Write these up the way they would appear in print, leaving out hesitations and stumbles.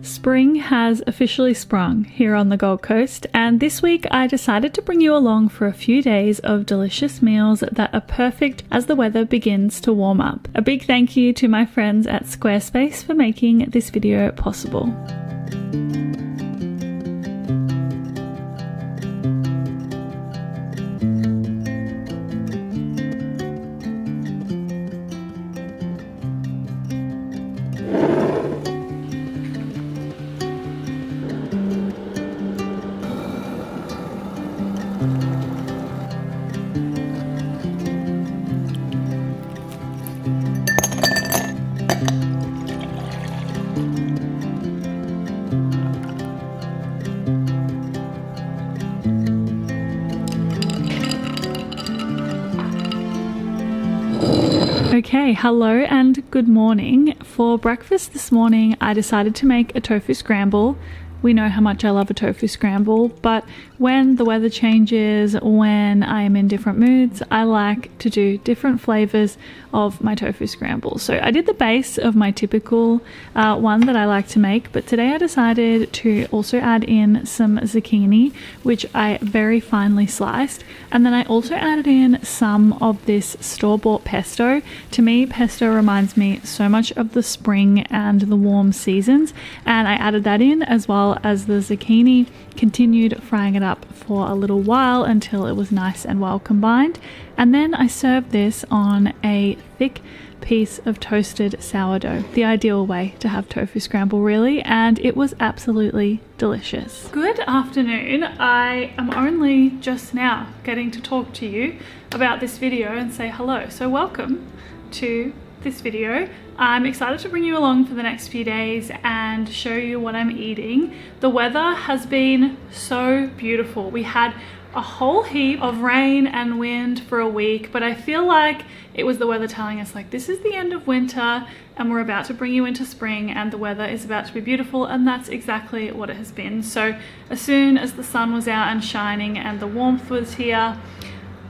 Spring has officially sprung here on the Gold Coast, and this week I decided to bring you along for a few days of delicious meals that are perfect as the weather begins to warm up. A big thank you to my friends at Squarespace for making this video possible. Okay, hello and good morning. For breakfast this morning, I decided to make a tofu scramble. We know how much I love a tofu scramble, but when the weather changes, when I am in different moods, I like to do different flavors of my tofu scramble. So I did the base of my typical one that I like to make, but today I decided to also add in some zucchini, which I very finely sliced, and then I also added in some of this store-bought pesto. To me, pesto reminds me so much of the spring and the warm seasons, and I added that in as well as the zucchini, continued frying it up for a little while until it was nice and well combined, and then I served this on a thick piece of toasted sourdough, the ideal way to have tofu scramble really, and it was absolutely delicious. Good afternoon. I am only just now getting to talk to you about this video and say hello, so welcome to this video. I'm excited to bring you along for the next few days and show you what I'm eating. The weather has been so beautiful. We had a whole heap of rain and wind for a week, but I feel like it was the weather telling us like this is the end of winter and we're about to bring you into spring and the weather is about to be beautiful, and that's exactly what it has been. So as soon as the sun was out and shining and the warmth was here,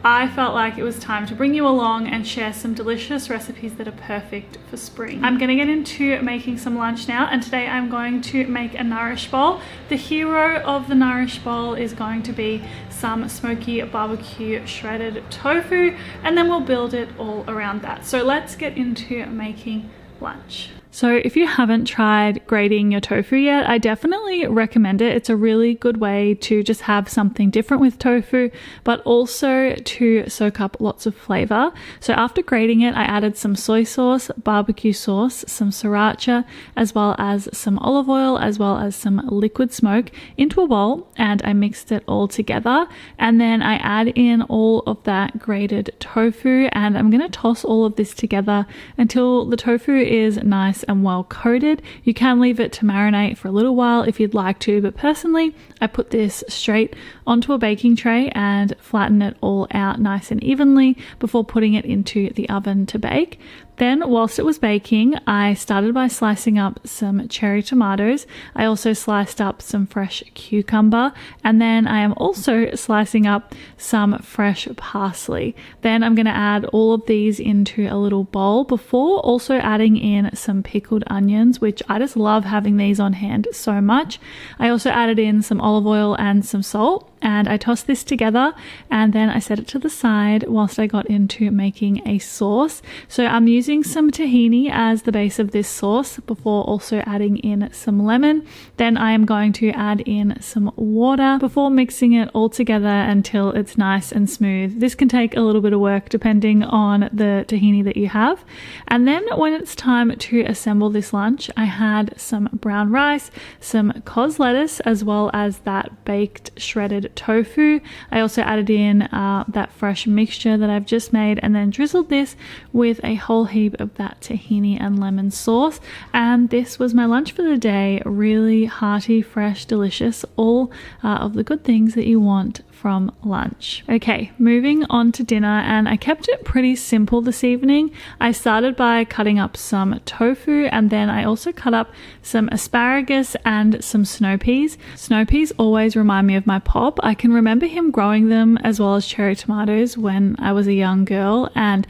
I felt like it was time to bring you along and share some delicious recipes that are perfect for spring. I'm going to get into making some lunch now, and today I'm going to make a nourish bowl. The hero of the nourish bowl is going to be some smoky barbecue shredded tofu, and then we'll build it all around that. So let's get into making lunch. So if you haven't tried grating your tofu yet, I definitely recommend it. It's a really good way to just have something different with tofu, but also to soak up lots of flavor. So after grating it, I added some soy sauce, barbecue sauce, some sriracha, as well as some olive oil, as well as some liquid smoke into a bowl, and I mixed it all together. And then I add in all of that grated tofu, and I'm going to toss all of this together until the tofu is nice and well coated. You can leave it to marinate for a little while if you'd like to, but personally I put this straight onto a baking tray and flatten it all out nice and evenly before putting it into the oven to bake. Then whilst it was baking, I started by slicing up some cherry tomatoes. I also sliced up some fresh cucumber, and then I am also slicing up some fresh parsley. Then I'm going to add all of these into a little bowl before also adding in some pickled onions, which I just love having these on hand so much. I also added in some olive oil and some salt, and I tossed this together, and then I set it to the side whilst I got into making a sauce. So I'm using some tahini as the base of this sauce before also adding in some lemon. Then I am going to add in some water before mixing it all together until it's nice and smooth. This can take a little bit of work depending on the tahini that you have. And then when it's time to assemble this lunch, I had some brown rice, some cos lettuce, as well as that baked shredded tofu. I also added in that fresh mixture that I've just made, and then drizzled this with a whole heap of that tahini and lemon sauce. And this was my lunch for the day. Really hearty, fresh, delicious, all of the good things that you want from lunch. Okay, moving on to dinner, and I kept it pretty simple this evening. I started by cutting up some tofu, and then I also cut up some asparagus and some snow peas. Snow peas always remind me of my pop. I can remember him growing them as well as cherry tomatoes when I was a young girl, and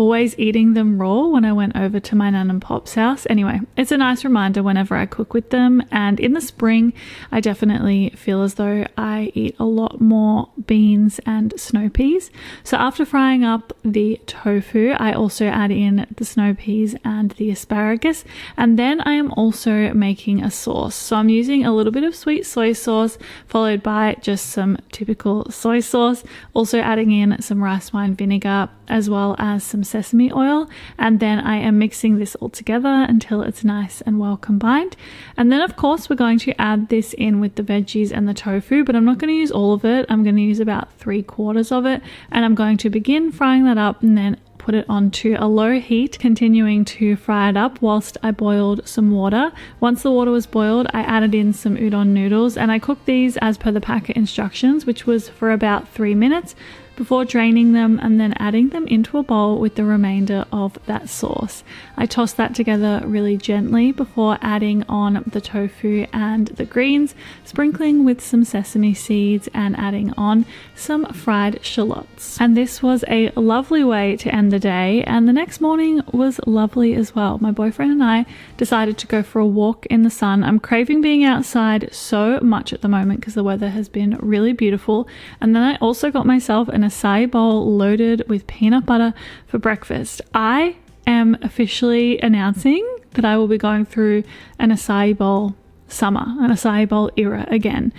always eating them raw when I went over to my nan and pop's house. Anyway, it's a nice reminder whenever I cook with them. And in the spring, I definitely feel as though I eat a lot more beans and snow peas. So after frying up the tofu, I also add in the snow peas and the asparagus. And then I am also making a sauce. So I'm using a little bit of sweet soy sauce, followed by just some typical soy sauce. Also adding in some rice wine vinegar, as well as some sesame oil, and then I am mixing this all together until it's nice and well combined. And then of course we're going to add this in with the veggies and the tofu, but I'm not going to use all of it. I'm going to use about 3/4 of it, and I'm going to begin frying that up and then put it onto a low heat, continuing to fry it up whilst I boiled some water. Once the water was boiled, I added in some udon noodles, and I cooked these as per the packet instructions, which was for about 3 minutes, before draining them and then adding them into a bowl with the remainder of that sauce. I tossed that together really gently before adding on the tofu and the greens, sprinkling with some sesame seeds and adding on some fried shallots. And this was a lovely way to end the day, and the next morning was lovely as well. My boyfriend and I decided to go for a walk in the sun. I'm craving being outside so much at the moment because the weather has been really beautiful. And then I also got myself an acai bowl loaded with peanut butter for breakfast. I am officially announcing that I will be going through an acai bowl summer, an acai bowl era again,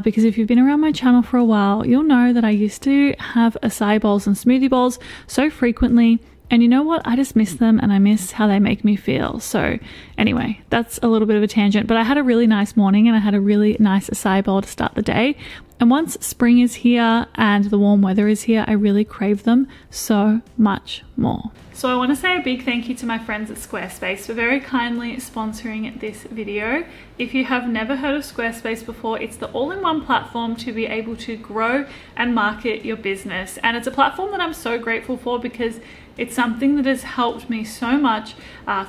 because if you've been around my channel for a while, you'll know that I used to have acai bowls and smoothie bowls so frequently. And you know what? I just miss them, and I miss how they make me feel. So anyway, that's a little bit of a tangent, but I had a really nice morning and I had a really nice acai bowl to start the day. And once spring is here and the warm weather is here, I really crave them so much more. So I want to say a big thank you to my friends at Squarespace for very kindly sponsoring this video. If you have never heard of Squarespace before, it's the all-in-one platform to be able to grow and market your business. And it's a platform that I'm so grateful for because it's something that has helped me so much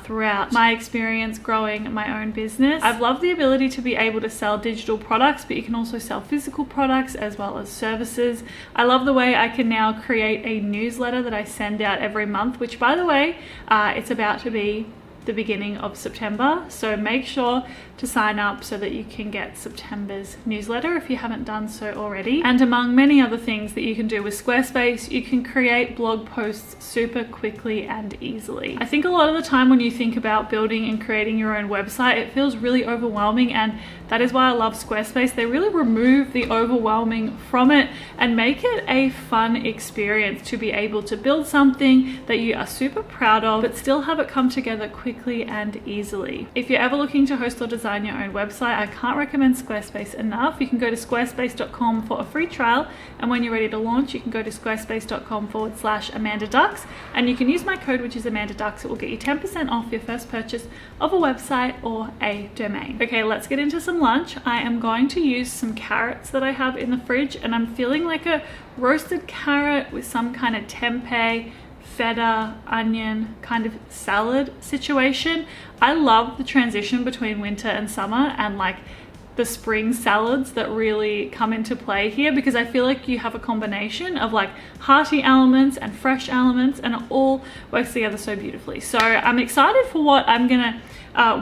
throughout my experience growing my own business. I've loved the ability to be able to sell digital products, but you can also sell physical products as well as services. I love the way I can now create a newsletter that I send out every month, which by the way, it's about to be the beginning of September. So make sure to sign up so that you can get September's newsletter if you haven't done so already. And among many other things that you can do with Squarespace, you can create blog posts super quickly and easily. I think a lot of the time when you think about building and creating your own website, it feels really overwhelming, and that is why I love Squarespace. They really remove the overwhelming from it and make it a fun experience to be able to build something that you are super proud of, but still have it come together quickly and easily. If you're ever looking to host or design your own website, I can't recommend Squarespace enough. You can go to squarespace.com for a free trial, and when you're ready to launch, you can go to squarespace.com/AmandaDux, and you can use my code, which is AmandaDux. It will get you 10% off your first purchase of a website or a domain. Okay, let's get into some lunch. I am going to use some carrots that I have in the fridge, and I'm feeling like a roasted carrot with some kind of tempeh, feta, onion kind of salad situation. I love the transition between winter and summer and like the spring salads that really come into play here, because I feel like you have a combination of like hearty elements and fresh elements, and it all works together so beautifully. So I'm excited for what I'm gonna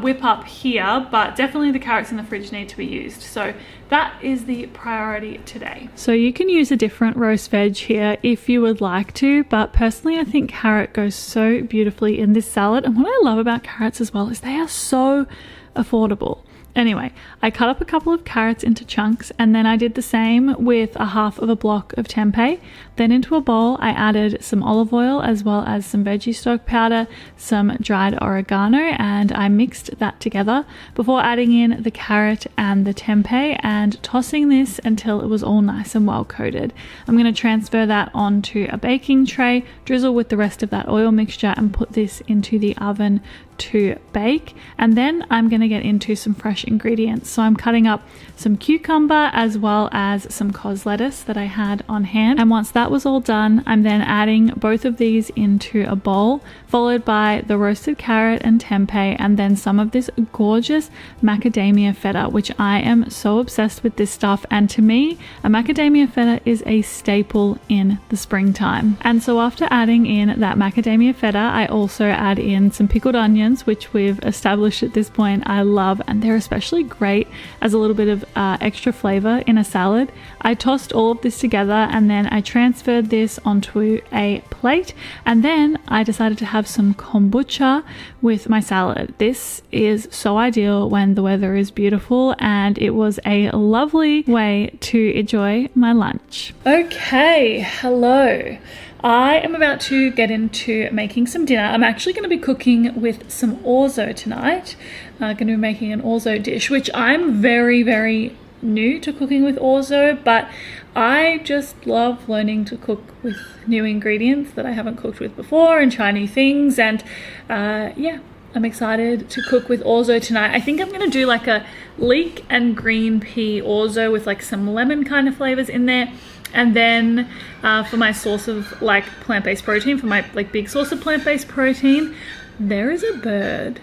whip up here, but definitely the carrots in the fridge need to be used. So that is the priority today. So you can use a different roast veg here if you would like to, but personally I think carrot goes so beautifully in this salad. And what I love about carrots as well is they are so affordable. Anyway, I cut up a couple of carrots into chunks, and then I did the same with a half of a block of tempeh. Then into a bowl, I added some olive oil as well as some veggie stock powder, some dried oregano, and I mixed that together before adding in the carrot and the tempeh and tossing this until it was all nice and well coated. I'm going to transfer that onto a baking tray, drizzle with the rest of that oil mixture, and put this into the oven to bake. And then I'm going to get into some fresh ingredients. So I'm cutting up some cucumber as well as some cos lettuce that I had on hand. And once that was all done, I'm then adding both of these into a bowl, followed by the roasted carrot and tempeh, and then some of this gorgeous macadamia feta, which I am so obsessed with this stuff. And to me, a macadamia feta is a staple in the springtime. And so after adding in that macadamia feta, I also add in some pickled onions, which we've established at this point I love, and they're especially great as a little bit of extra flavor in a salad. I tossed all of this together and then I transferred this onto a plate, and then I decided to have some kombucha with my salad. This is so ideal when the weather is beautiful, and it was a lovely way to enjoy my lunch. Okay, hello. I am about to get into making some dinner. I'm actually going to be cooking with some orzo tonight. I'm going to be making an orzo dish, which I'm very, very new to cooking with orzo, but I just love learning to cook with new ingredients that I haven't cooked with before and try new things. And yeah, I'm excited to cook with orzo tonight. I think I'm going to do like a leek and green pea orzo with like some lemon kind of flavors in there. And then for my source of like plant-based protein, for my like big source of plant-based protein, there is a bird.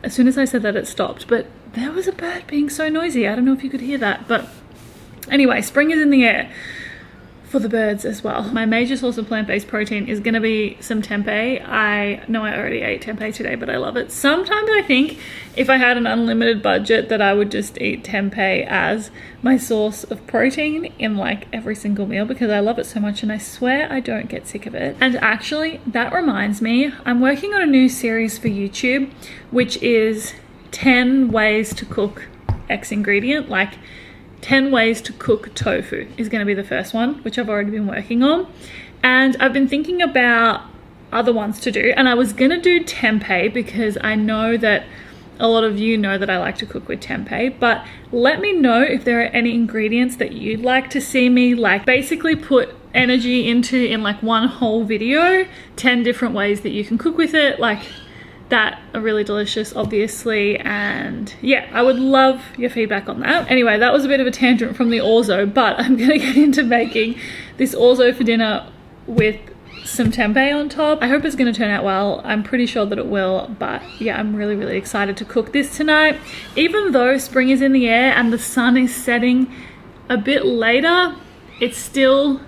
As soon as I said that, it stopped, but there was a bird being so noisy. I don't know if you could hear that, but anyway, spring is in the air for the birds as well. My major source of plant-based protein is going to be some tempeh. I know I already ate tempeh today, but I love it. Sometimes I think if I had an unlimited budget that I would just eat tempeh as my source of protein in like every single meal, because I love it so much and I swear I don't get sick of it. And actually, that reminds me, I'm working on a new series for YouTube, which is 10 ways to cook X ingredient, like 10 ways to cook tofu is going to be the first one, which I've already been working on. And I've been thinking about other ones to do. And I was going to do tempeh because I know that a lot of you know that I like to cook with tempeh. But let me know if there are any ingredients that you'd like to see me like basically put energy into in like one whole video. 10 different ways that you can cook with it. Like that are really delicious, obviously, and yeah, I would love your feedback on that. Anyway, that was a bit of a tangent from the orzo, but I'm gonna get into making this orzo for dinner with some tempeh on top. I hope it's gonna turn out well. I'm pretty sure that it will, but yeah, I'm really, really excited to cook this tonight. Even though spring is in the air and the sun is setting a bit later, it's still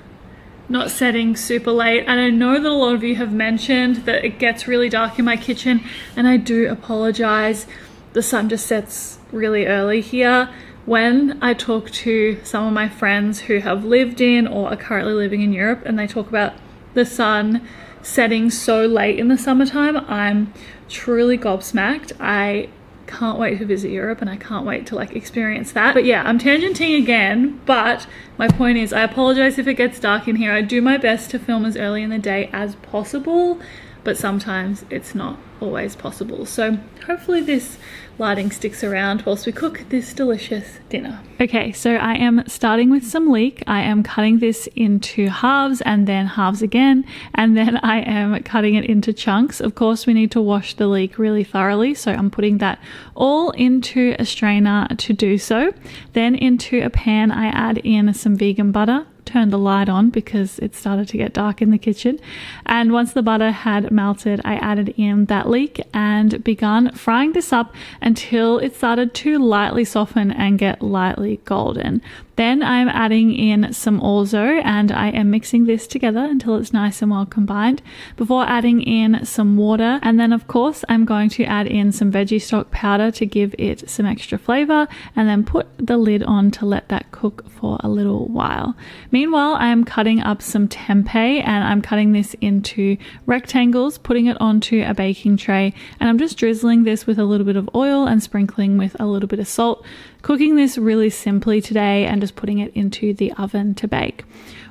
not setting super late. And I know that a lot of you have mentioned that it gets really dark in my kitchen, and I do apologize. The sun just sets really early here. When I talk to some of my friends who have lived in or are currently living in Europe and they talk about the sun setting so late in the summertime, I'm truly gobsmacked. I can't wait to visit Europe and I can't wait to like experience that. But yeah, I'm tangenting again, but my point is I apologize if it gets dark in here. I do my best to film as early in the day as possible, but sometimes it's not always possible. So hopefully this lighting sticks around whilst we cook this delicious dinner. Okay, so I am starting with some leek. I am cutting this into halves and then halves again, and then I am cutting it into chunks. Of course, we need to wash the leek really thoroughly, so I'm putting that all into a strainer to do so. Then into a pan, I add in some vegan butter. Turn the light on because it started to get dark in the kitchen, and once the butter had melted, I added in that leek and begun frying this up until it started to lightly soften and get lightly golden. Then I'm adding in some orzo and I am mixing this together until it's nice and well combined before adding in some water. And then of course I'm going to add in some veggie stock powder to give it some extra flavor, and then put the lid on to let that cook for a little while. Meanwhile, I'm cutting up some tempeh and I'm cutting this into rectangles, putting it onto a baking tray, and I'm just drizzling this with a little bit of oil and sprinkling with a little bit of salt. Cooking this really simply today and just putting it into the oven to bake.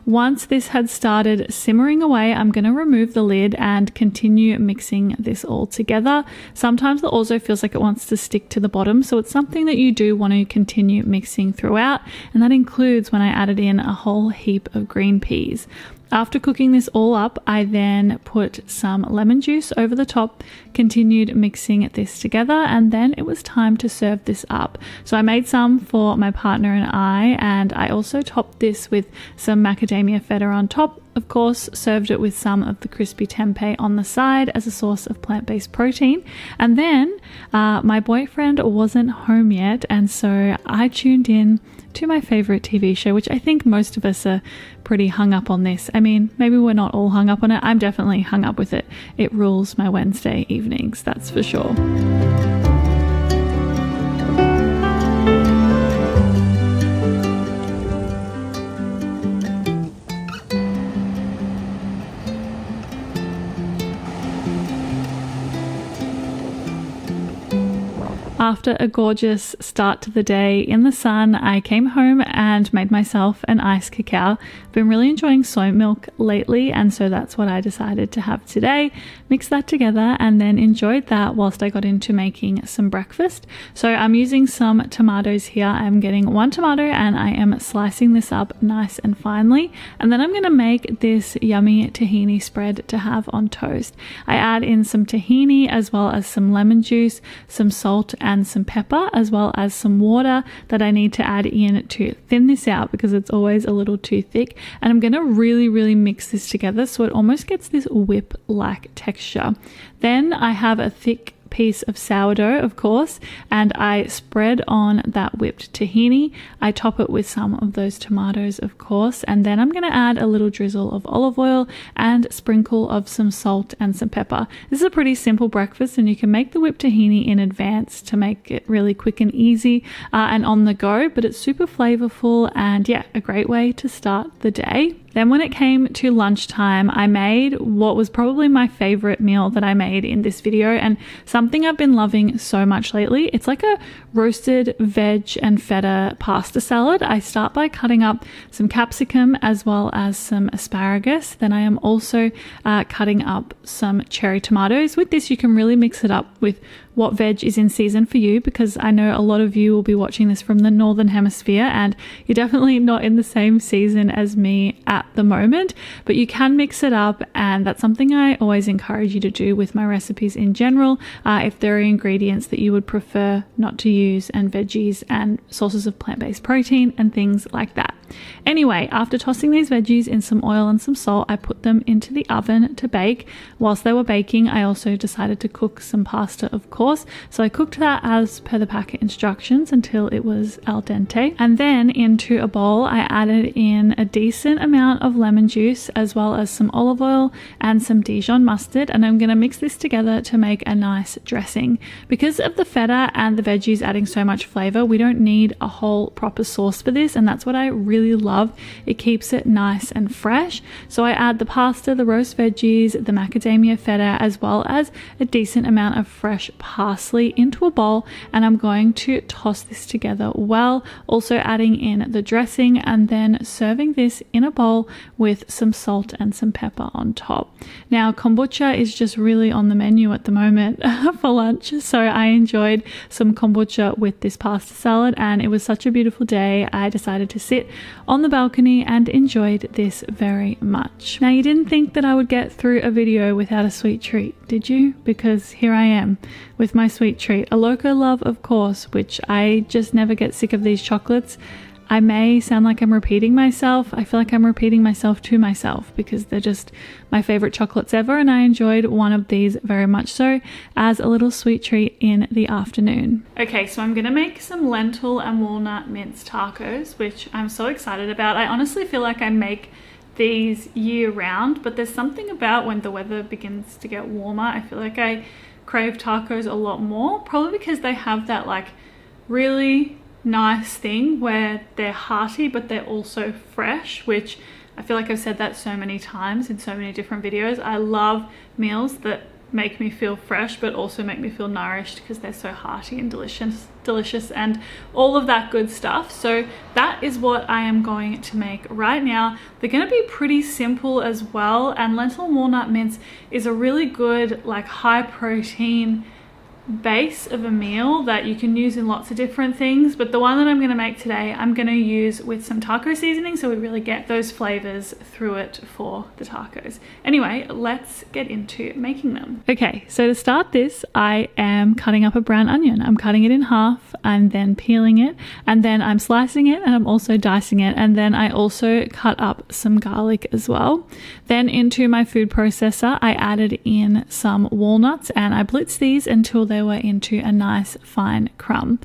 Once this had started simmering away, I'm going to remove the lid and continue mixing this all together. Sometimes the orzo feels like it wants to stick to the bottom, so it's something that you do want to continue mixing throughout, and that includes when I added in a whole heap of green peas. After cooking this all up, I then put some lemon juice over the top, continued mixing this together, and then it was time to serve this up. So I made some for my partner and I also topped this with some macadamia feta on top. Of course, served it with some of the crispy tempeh on the side as a source of plant-based protein. And then my boyfriend wasn't home yet, and so I tuned in to my favorite TV show, which I think most of us are pretty hung up on this. I mean, maybe we're not all hung up on it. I'm definitely hung up with it. It rules my Wednesday evenings, that's for sure. After a gorgeous start to the day in the sun, I came home and made myself an iced cacao. Been really enjoying soy milk lately, and so that's what I decided to have today. Mixed that together and then enjoyed that whilst I got into making some breakfast. So I'm using some tomatoes here. I'm getting 1 tomato and I am slicing this up nice and finely. And then I'm going to make this yummy tahini spread to have on toast. I add in some tahini as well as some lemon juice, some salt and some pepper, as well as some water that I need to add in to thin this out because it's always a little too thick. And I'm going to really mix this together so it almost gets this whip-like texture. Then I have a thick piece of sourdough, of course, and I spread on that whipped tahini. I top it with some of those tomatoes, of course, and then I'm going to add a little drizzle of olive oil and sprinkle of some salt and some pepper. This is a pretty simple breakfast, and you can make the whipped tahini in advance to make it really quick and easy and on the go, but it's super flavorful and yeah, a great way to start the day. Then when it came to lunchtime, I made what was probably my favorite meal that I made in this video, and something I've been loving so much lately. It's like a roasted veg and feta pasta salad. I start by cutting up some capsicum as well as some asparagus. Then I am also cutting up some cherry tomatoes. With this, you can really mix it up with what veg is in season for you, because I know a lot of you will be watching this from the Northern Hemisphere and you're definitely not in the same season as me at the moment, but you can mix it up, and that's something I always encourage you to do with my recipes in general. If there are ingredients that you would prefer not to use, and veggies and sources of plant-based protein and things like that. Anyway, after tossing these veggies in some oil and some salt, I put them into the oven to bake. Whilst they were baking, I also decided to cook some pasta, of course. So I cooked that as per the packet instructions until it was al dente. And then into a bowl, I added in a decent amount of lemon juice as well as some olive oil and some Dijon mustard. And I'm going to mix this together to make a nice dressing. Because of the feta and the veggies adding so much flavor, we don't need a whole proper sauce for this. And that's what I really love. It keeps it nice and fresh. So I add the pasta, the roast veggies, the macadamia feta, as well as a decent amount of fresh parsley into a bowl, and I'm going to toss this together well, also adding in the dressing and then serving this in a bowl with some salt and some pepper on top. Now, kombucha is just really on the menu at the moment for lunch, so I enjoyed some kombucha with this pasta salad, and it was such a beautiful day. I decided to sit on the balcony and enjoyed this very much. Now, you didn't think that I would get through a video without a sweet treat, did you? Because here I am with my sweet treat, a Loco Love, of course, which I just never get sick of these chocolates. I may sound like I'm repeating myself. I feel like I'm repeating myself to myself because they're just my favorite chocolates ever, and I enjoyed one of these very much so as a little sweet treat in the afternoon. Okay, so I'm gonna make some lentil and walnut mince tacos, which I'm so excited about. I honestly feel like I make these year round, but there's something about when the weather begins to get warmer, I feel like I crave tacos a lot more, probably because they have that like really nice thing where they're hearty but they're also fresh, which I feel like I've said that so many times in so many different videos. I love meals that make me feel fresh but also make me feel nourished because they're so hearty and delicious and all of that good stuff. So that is what I am going to make right now. They're going to be pretty simple as well, and lentil and walnut mince is a really good like high protein base of a meal that you can use in lots of different things, but the one that I'm going to make today I'm going to use with some taco seasoning, so we really get those flavors through it for the tacos. Anyway, let's get into making them. Okay, so to start this, I am cutting up a brown onion. I'm cutting it in half and then peeling it, and then I'm slicing it, and I'm also dicing it, and then I also cut up some garlic as well. Then into my food processor I added in some walnuts, and I blitzed these until they were into a nice fine crumb.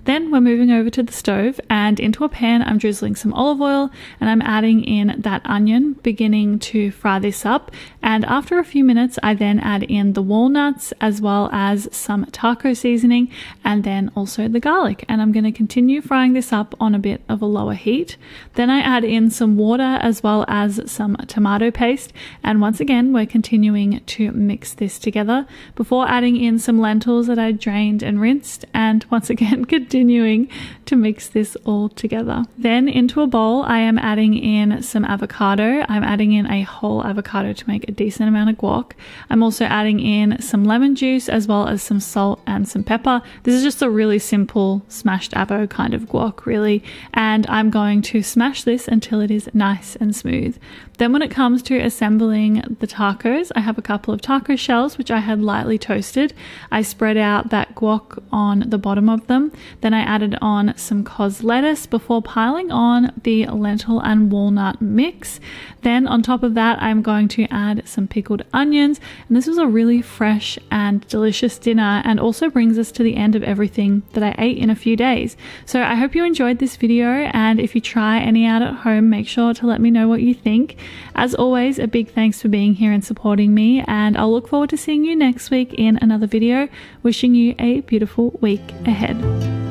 Then we're moving over to the stove, and into a pan I'm drizzling some olive oil, and I'm adding in that onion, beginning to fry this up. And after a few minutes I then add in the walnuts as well as some taco seasoning, and then also the garlic, and I'm going to continue frying this up on a bit of a lower heat. Then I add in some water as well as some tomato paste, and once again we're continuing to mix this together before adding in some lentils that I drained and rinsed, and once again continuing to mix this all together. Then into a bowl I am adding in some avocado. I'm adding in a whole avocado to make a decent amount of guac. I'm also adding in some lemon juice as well as some salt and some pepper. This is just a really simple smashed avo kind of guac really, and I'm going to smash this until it is nice and smooth. Then when it comes to assembling the tacos, I have a couple of taco shells which I had lightly toasted. I spread out that guac on the bottom of them. Then I added on some cos lettuce before piling on the lentil and walnut mix. Then on top of that I'm going to add some pickled onions, and this was a really fresh and delicious dinner, and also brings us to the end of everything that I ate in a few days. So I hope you enjoyed this video, and if you try any out at home, make sure to let me know what you think. As always, a big thanks for being here and supporting me, and I'll look forward to seeing you next week in another video. Wishing you a beautiful week ahead.